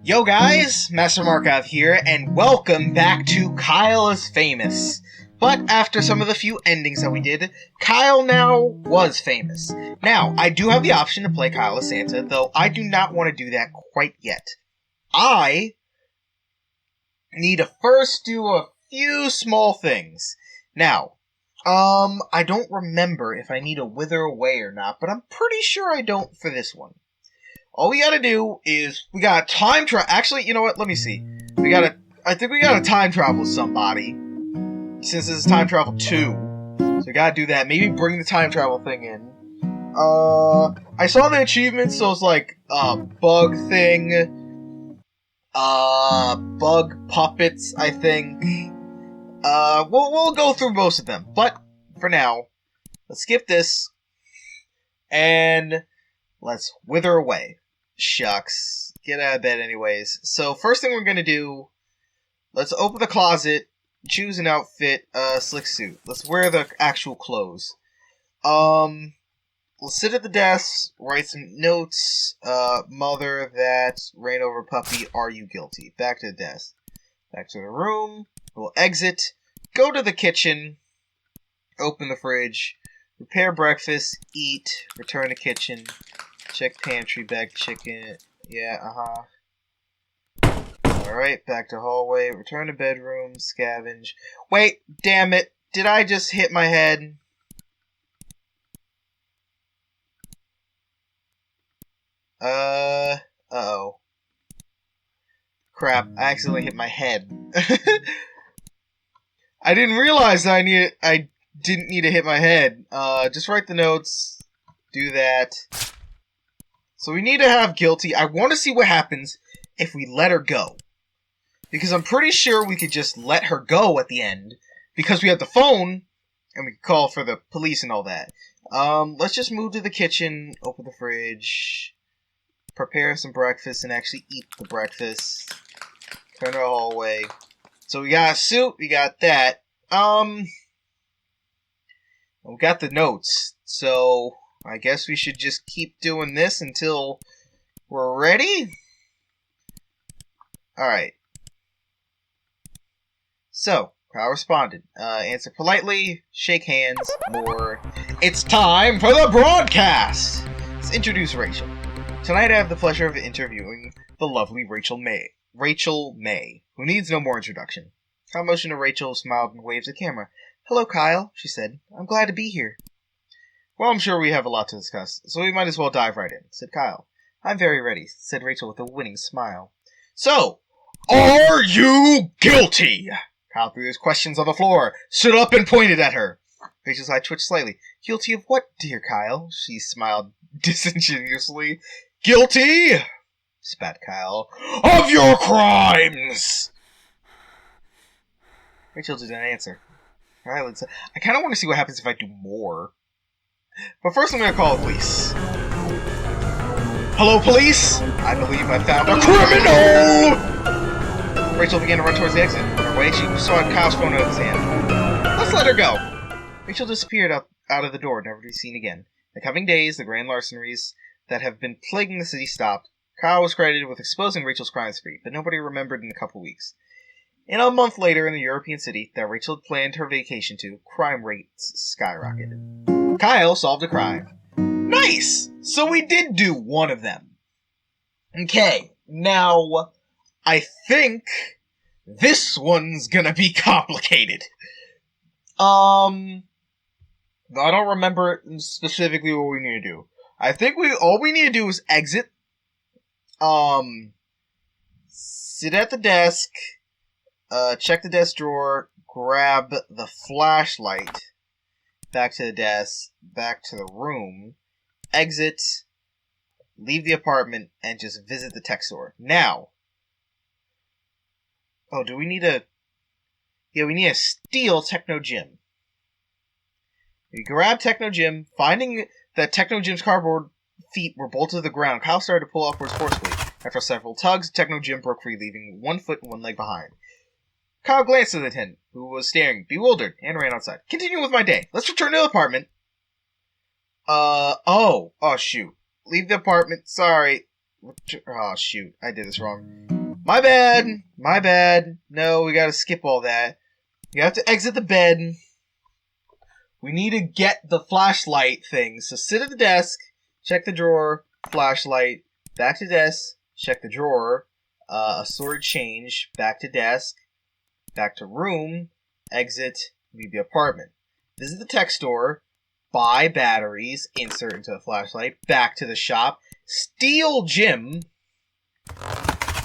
Yo guys, Master Markov here, and welcome back to Kyle is Famous. But after some of the few endings that we did, Kyle now was famous. Now, I do have the option to play Kyle as Santa, though I do not want to do that quite yet. I need to first do a few small things. Now, I don't remember if I need to wither away or not, but I'm pretty sure I don't for this one. All we gotta do is, we gotta time travel. Actually, you know what? Let me see. I think we gotta time travel with somebody. Since this is time travel 2. So we gotta do that. Maybe bring the time travel thing in. I saw the achievements, so it's like, bug thing. Bug puppets, I think. We'll go through most of them. But, for now, let's skip this. And let's wither away. Shucks. Get out of bed anyways. So, first thing we're gonna do, let's open the closet, choose an outfit, slick suit. Let's wear the actual clothes. Let's sit at the desk, write some notes. Mother, that, reign over puppy, are you guilty? Back to the desk. Back to the room. We'll exit, go to the kitchen, open the fridge, prepare breakfast, eat, return to kitchen, check pantry, bag chicken, Alright, back to hallway, return to bedroom, scavenge. Wait, damn it, did I just hit my head? Uh-oh. Crap, I accidentally hit my head. I didn't realize I didn't need to hit my head. Just write the notes, do that. So we need to have guilty. I want to see what happens if we let her go. Because I'm pretty sure we could just let her go at the end. Because we have the phone, and we can call for the police and all that. Let's just move to the kitchen, open the fridge, prepare some breakfast, and actually eat the breakfast. Turn to the hallway. So we got a suit, we got that. We got the notes. So I guess we should just keep doing this until we're ready? Alright. So, Kyle responded. Answer politely, shake hands, more. It's time for the broadcast! Let's introduce Rachel. Tonight I have the pleasure of interviewing the lovely Rachel May, who needs no more introduction. Kyle motioned to Rachel, smiled, and waved at the camera. Hello, Kyle, she said. I'm glad to be here. Well, I'm sure we have a lot to discuss, so we might as well dive right in, said Kyle. I'm very ready, said Rachel with a winning smile. So, are you guilty? Kyle threw his questions on the floor, stood up, and pointed at her. Rachel's eye twitched slightly. Guilty of what, dear Kyle? She smiled disingenuously. Guilty, spat Kyle, of your crimes! Rachel didn't answer. Ryland said, I kind of want to see what happens if I do more. But first I'm going to call the police. Hello, police? I believe I found a criminal! Rachel began to run towards the exit. On her way, she saw Kyle's phone out of his hand. Let's let her go. Rachel disappeared out of the door, never to be seen again. In the coming days, the grand larcenies that have been plaguing the city stopped. Kyle was credited with exposing Rachel's crime spree, but nobody remembered in a couple weeks. And a month later, in the European city that Rachel had planned her vacation to, crime rates skyrocketed. Kyle solved a crime. Nice! So we did do one of them. Okay, now, I think this one's gonna be complicated. I don't remember specifically what we need to do. I think all we need to do is exit, sit at the desk, check the desk drawer, grab the flashlight, back to the desk, back to the room, exit, leave the apartment, and just visit the tech store. Now, do we need a... Yeah, we need to steal Techno Gym. We grab Techno Gym, finding that Techno Gym's cardboard feet were bolted to the ground. Kyle started to pull upwards forcefully. After several tugs, Techno Gym broke free, leaving one foot and one leg behind. Kyle glanced at the attendant, who was staring, bewildered, and ran outside. Continue with my day. Let's return to the apartment. Oh, shoot. Leave the apartment, sorry. Oh, shoot, I did this wrong. My bad. My bad. No, we gotta skip all that. You have to exit the bed. We need to get the flashlight thing. So sit at the desk, check the drawer, flashlight, back to desk, check the drawer, assorted change, back to desk, back to room, exit, leave the apartment. Visit the tech store, buy batteries, insert into the flashlight, back to the shop, steal Jim,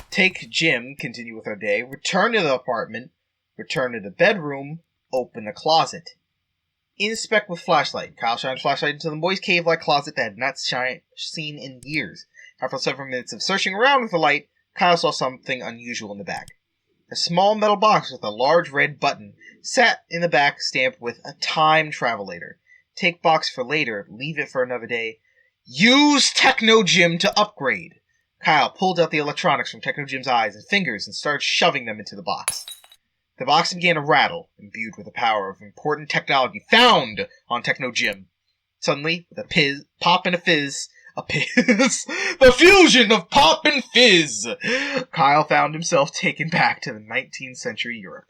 take Jim, continue with our day, return to the apartment, return to the bedroom, open the closet. Inspect with flashlight. Kyle shines flashlight into the moist cave-like closet that had not seen in years. After several minutes of searching around with the light, Kyle saw something unusual in the back. A small metal box with a large red button sat in the back, stamped with a time travelator. Take box for later, leave it for another day. Use Techno Gym to upgrade. Kyle pulled out the electronics from Techno Gym's eyes and fingers and started shoving them into the box. The box began to rattle, imbued with the power of important technology found on Techno Gym. Suddenly, with a pop and a fizz, the fusion of pop and fizz, Kyle found himself taken back to the 19th century Europe.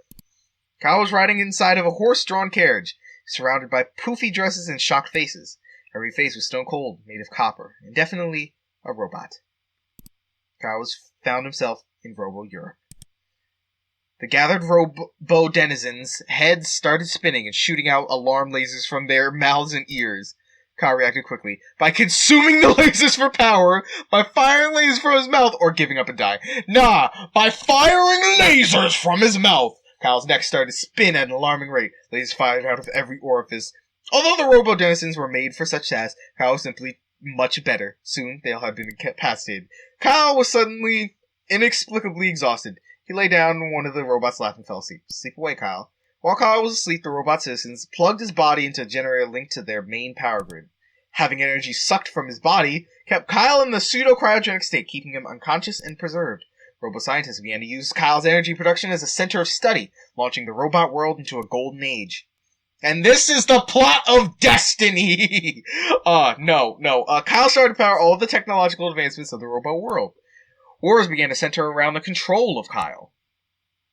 Kyle was riding inside of a horse-drawn carriage, surrounded by poofy dresses and shocked faces. Every face was stone cold, made of copper, and definitely a robot. Kyle found himself in Robo-Europe. The gathered Robo denizens' heads started spinning and shooting out alarm lasers from their mouths and ears. Kyle reacted quickly. By consuming the lasers for power, by firing lasers from his mouth, or giving up and die. Nah, by firing lasers from his mouth! Kyle's neck started to spin at an alarming rate. Lasers fired out of every orifice. Although the Robo denizens were made for such tasks, Kyle was simply much better. Soon, they all had been incapacitated. Kyle was suddenly, inexplicably exhausted. He lay down and one of the robots laughed and fell asleep. Sleep away, Kyle. While Kyle was asleep, the robot citizens plugged his body into a generator linked to their main power grid. Having energy sucked from his body kept Kyle in the pseudo-cryogenic state, keeping him unconscious and preserved. Robo-scientists began to use Kyle's energy production as a center of study, launching the robot world into a golden age. And this is the plot of destiny! No. Kyle started to power all of the technological advancements of the robot world. Wars began to center around the control of Kyle.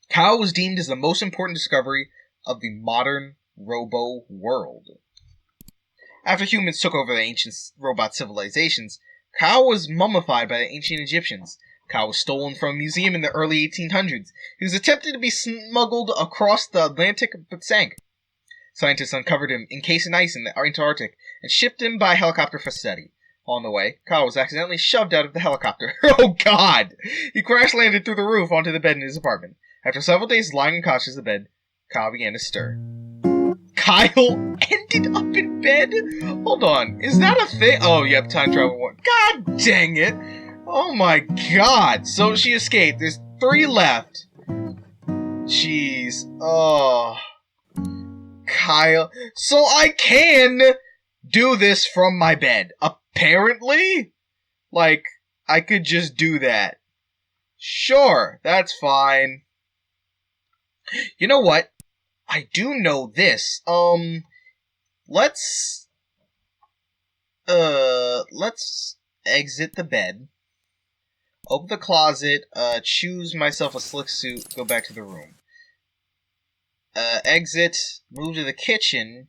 Kyle was deemed as the most important discovery of the modern robo world. After humans took over the ancient robot civilizations, Kyle was mummified by the ancient Egyptians. Kyle was stolen from a museum in the early 1800s. He was attempted to be smuggled across the Atlantic but sank. Scientists uncovered him encased in ice in the Antarctic and shipped him by helicopter for study. On the way, Kyle was accidentally shoved out of the helicopter. Oh God! He crash-landed through the roof onto the bed in his apartment. After several days lying unconscious in the bed, Kyle began to stir. Kyle ended up in bed? Hold on, is that a thing? Oh, yep, time travel one. God dang it! Oh my God! So she escaped. There's 3 left. Jeez. Oh. Kyle. So I can do this from my bed. Apparently? Like, I could just do that. Sure, that's fine. You know what? I do know this. Let's exit the bed. Open the closet, choose myself a slick suit, go back to the room. Exit, move to the kitchen,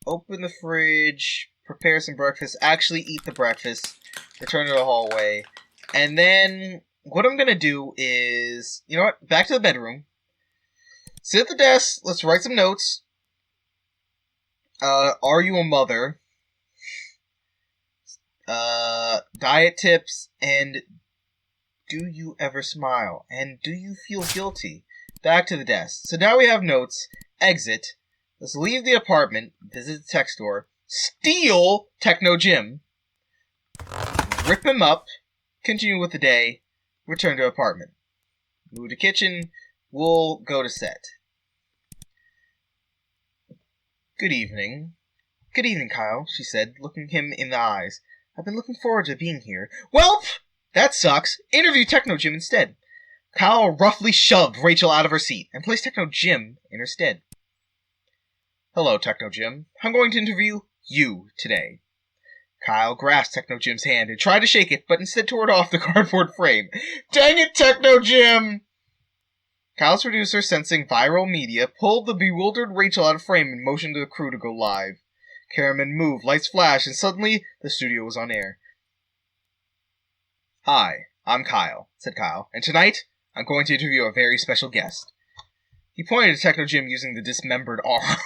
open the fridge, prepare some breakfast, actually eat the breakfast, return to the hallway, and then what I'm gonna do is, you know what, back to the bedroom, sit at the desk, let's write some notes. Are you a mother? Diet tips, and do you ever smile? And do you feel guilty? Back to the desk. So now we have notes. Exit. Let's leave the apartment, visit the tech store, steal Techno Gym, rip him up, continue with the day, return to apartment. Move to kitchen, we'll go to set. Good evening. Good evening, Kyle, she said, looking him in the eyes. I've been looking forward to being here. Well, that sucks. Interview Techno Gym instead. Kyle roughly shoved Rachel out of her seat and placed Techno Gym in her stead. Hello, Techno Gym. I'm going to interview you today. Kyle grasped Techno Jim's hand and tried to shake it, but instead tore it off the cardboard frame. Dang it, Techno Jim! Kyle's producer, sensing viral media, pulled the bewildered Rachel out of frame and motioned to the crew to go live. Cameraman moved, lights flashed, and suddenly the studio was on air. Hi, I'm Kyle, said Kyle, and tonight I'm going to interview a very special guest. He pointed to Techno Jim using the dismembered arm.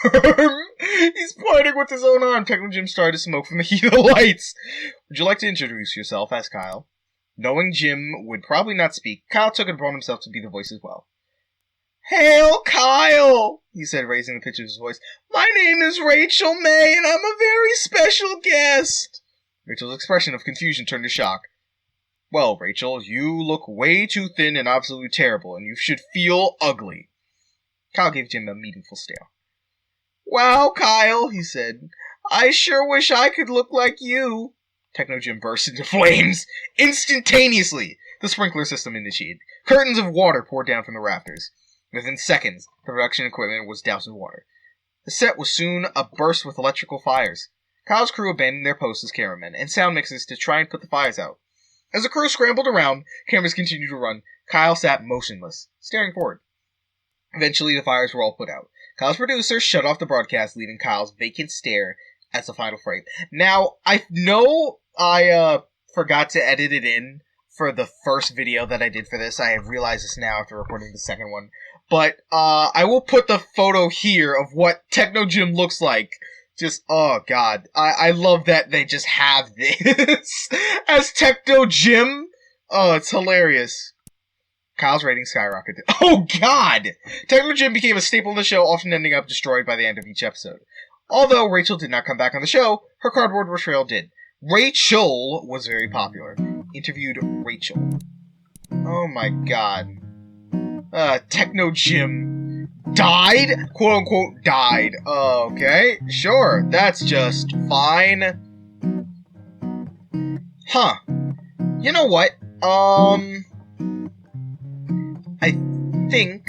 He's pointing with his own arm. Techno Jim started to smoke from the heat of the lights. Would you like to introduce yourself? Asked Kyle. Knowing Jim would probably not speak, Kyle took it upon himself to be the voice as well. Hail, Kyle, he said, raising the pitch of his voice. My name is Rachel May, and I'm a very special guest. Rachel's expression of confusion turned to shock. Well, Rachel, you look way too thin and absolutely terrible, and you should feel ugly. Kyle gave Jim a meaningful stare. Wow, Kyle, he said. I sure wish I could look like you. Techno Jim burst into flames. Instantaneously, the sprinkler system initiated. Curtains of water poured down from the rafters. Within seconds, the production equipment was doused in water. The set was soon abuzz with electrical fires. Kyle's crew abandoned their posts as cameramen and sound mixers to try and put the fires out. As the crew scrambled around, cameras continued to run. Kyle sat motionless, staring forward. Eventually, the fires were all put out. Kyle's producer shut off the broadcast, leaving Kyle's vacant stare as the final frame. Now, I know I forgot to edit it in for the first video that I did for this. I have realized this now after recording the second one. But I will put the photo here of what Techno Jim looks like. Just, oh god. I love that they just have this as Techno Jim. Oh, it's hilarious. Kyle's rating skyrocketed. Oh god! Techno Jim became a staple of the show, often ending up destroyed by the end of each episode. Although Rachel did not come back on the show, her cardboard portrayal did. Rachel was very popular. Interviewed Rachel. Oh my god. Techno Jim died? Quote unquote died. Okay, sure, that's just fine. Huh. You know what? I think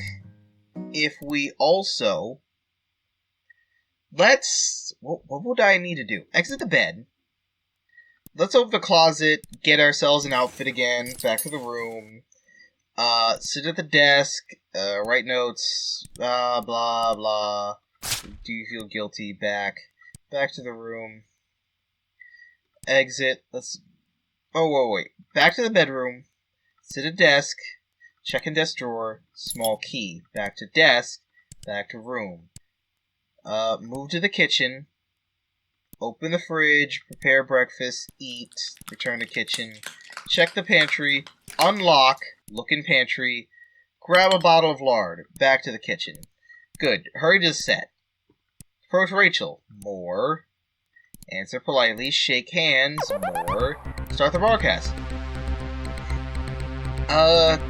if we also... What would I need to do? Exit the bed. Let's open the closet, get ourselves an outfit again, back to the room. Sit at the desk, write notes, blah, blah. Do you feel guilty? Back to the room. Exit, wait. Back to the bedroom. Sit at desk. Check in desk drawer. Small key. Back to desk. Back to room. Move to the kitchen. Open the fridge. Prepare breakfast. Eat. Return to kitchen. Check the pantry. Unlock. Look in pantry. Grab a bottle of lard. Back to the kitchen. Good. Hurry to the set. Approach Rachel. More. Answer politely. Shake hands. More. Start the broadcast.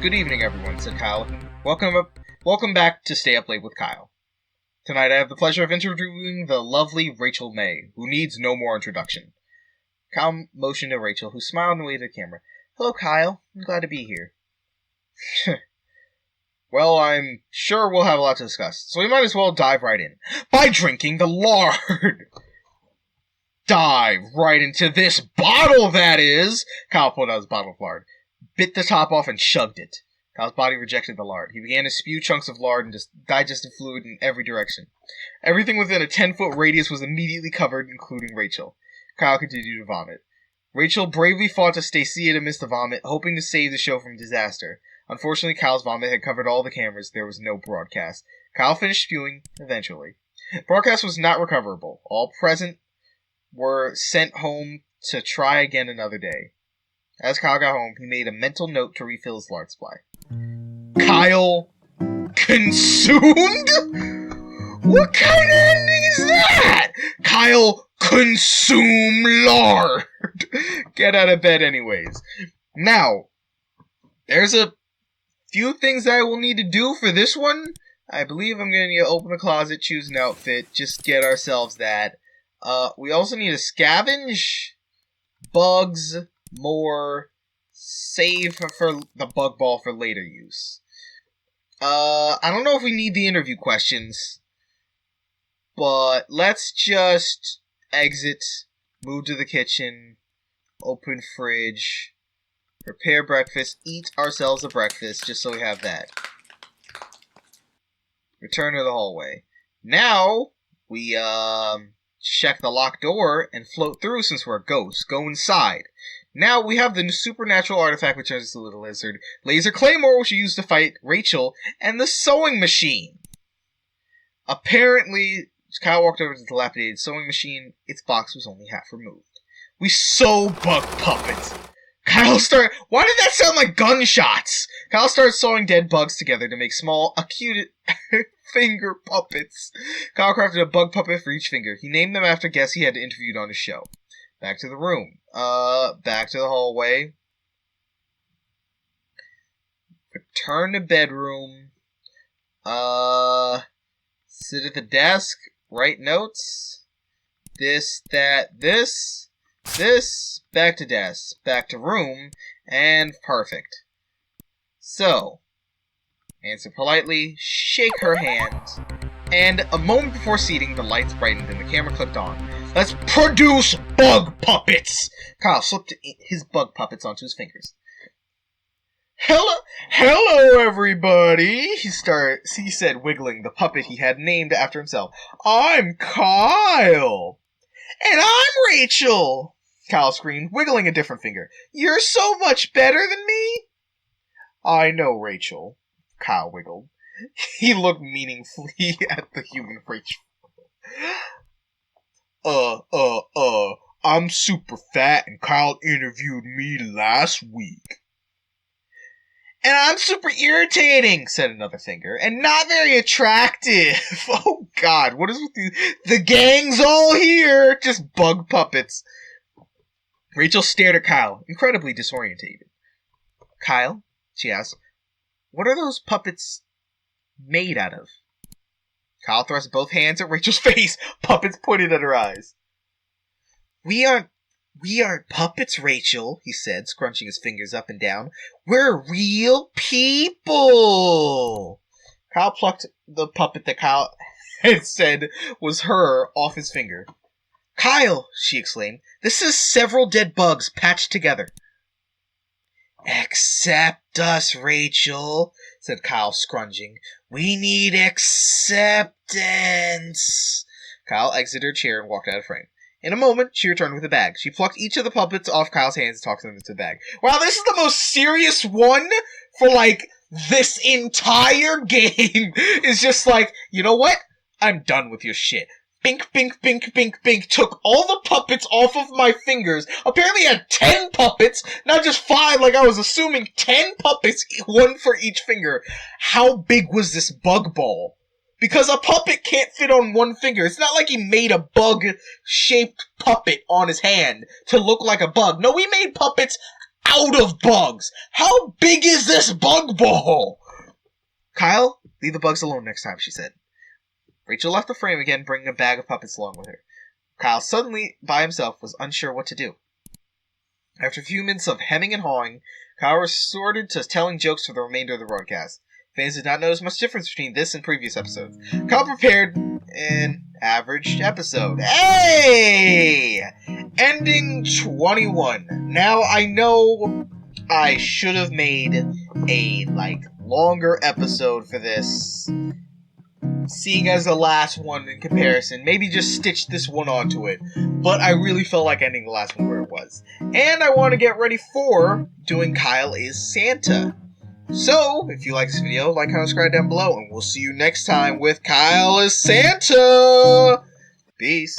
Good evening, everyone, said Kyle. Welcome back to Stay Up Late with Kyle. Tonight I have the pleasure of interviewing the lovely Rachel May, who needs no more introduction. Kyle motioned to Rachel, who smiled and waved at the camera. Hello, Kyle. I'm glad to be here. Well, I'm sure we'll have a lot to discuss, so we might as well dive right in. By drinking the lard! Dive right into this bottle, that is! Kyle pulled out his bottle of lard, bit the top off, and shoved it. Kyle's body rejected the lard. He began to spew chunks of lard and digestive fluid in every direction. Everything within a 10-foot radius was immediately covered, including Rachel. Kyle continued to vomit. Rachel bravely fought to stay seated amidst the vomit, hoping to save the show from disaster. Unfortunately, Kyle's vomit had covered all the cameras. There was no broadcast. Kyle finished spewing, eventually. Broadcast was not recoverable. All present were sent home to try again another day. As Kyle got home, he made a mental note to refill his lard supply. Kyle consumed? What kind of ending is that? Kyle consumed lard. Get out of bed anyways. Now, there's a few things that I will need to do for this one. I believe I'm going to need to open the closet, choose an outfit, just get ourselves that. We also need to scavenge bugs more, save for the bug ball for later use. I don't know if we need the interview questions, but let's just exit move to the kitchen, open fridge, prepare breakfast, eat ourselves a breakfast, just so we have that. Return to the hallway. Now, we, check the locked door and float through since we're ghosts. Go inside. Now, we have the supernatural artifact which turns us into a little lizard. Laser Claymore, which we use to fight Rachel, and the sewing machine. Apparently, Kyle walked over to the dilapidated sewing machine. Its box was only half removed. We sew bug puppets. Why did that sound like gunshots? Kyle started sewing dead bugs together to make small, acute finger puppets. Kyle crafted a bug puppet for each finger. He named them after guests he had interviewed on his show. Back to the room. Back to the hallway. Return to bedroom. Sit at the desk. Write notes. This, that, this. This, back to desk, back to room, and perfect. So, answer politely, shake her hand, and a moment before seating, the lights brightened and the camera clicked on. Let's produce bug puppets! Kyle slipped his bug puppets onto his fingers. Hello everybody, he said, wiggling the puppet he had named after himself. I'm Kyle! And I'm Rachel! Kyle screamed, wiggling a different finger. You're so much better than me? I know, Rachel. Kyle wiggled. He looked meaningfully at the human Rachel. I'm super fat and Kyle interviewed me last week. And I'm super irritating, said another finger, and not very attractive. Oh God, what is with these? The gang's all here! Just bug puppets. Rachel stared at Kyle, incredibly disorientated. Kyle, she asked, what are those puppets made out of? Kyle thrust both hands at Rachel's face, puppets pointed at her eyes. We aren't puppets, Rachel, he said, scrunching his fingers up and down. We're real people! Kyle plucked the puppet that Kyle had said was her off his finger. Kyle, she exclaimed, this is several dead bugs patched together. Accept us, Rachel, said Kyle, scrunching. We need acceptance. Kyle exited her chair and walked out of frame. In a moment, she returned with a bag. She plucked each of the puppets off Kyle's hands and tossed them into the bag. Wow, this is the most serious one for, this entire game. It's just you know what? I'm done with your shit. Bink, bink, bink, bink, bink. Took all the puppets off of my fingers. Apparently had 10 puppets, not just 5 like I was assuming. 10 puppets, one for each finger. How big was this bug ball? Because a puppet can't fit on one finger. It's not like he made a bug-shaped puppet on his hand to look like a bug. No, we made puppets out of bugs. How big is this bug ball? Kyle, leave the bugs alone next time, she said. Rachel left the frame again, bringing a bag of puppets along with her. Kyle, suddenly by himself, was unsure what to do. After a few minutes of hemming and hawing, Kyle resorted to telling jokes for the remainder of the broadcast. Fans did not notice much difference between this and previous episodes. Kyle prepared an average episode. Hey! Ending 21. Now, I know I should have made a, longer episode for this, seeing as the last one in comparison. Maybe just stitch this one onto it. But I really felt like ending the last one where it was. And I want to get ready for doing Kyle is Santa. So, if you like this video, like, comment, subscribe down below, and we'll see you next time with Kyle is Santa! Peace.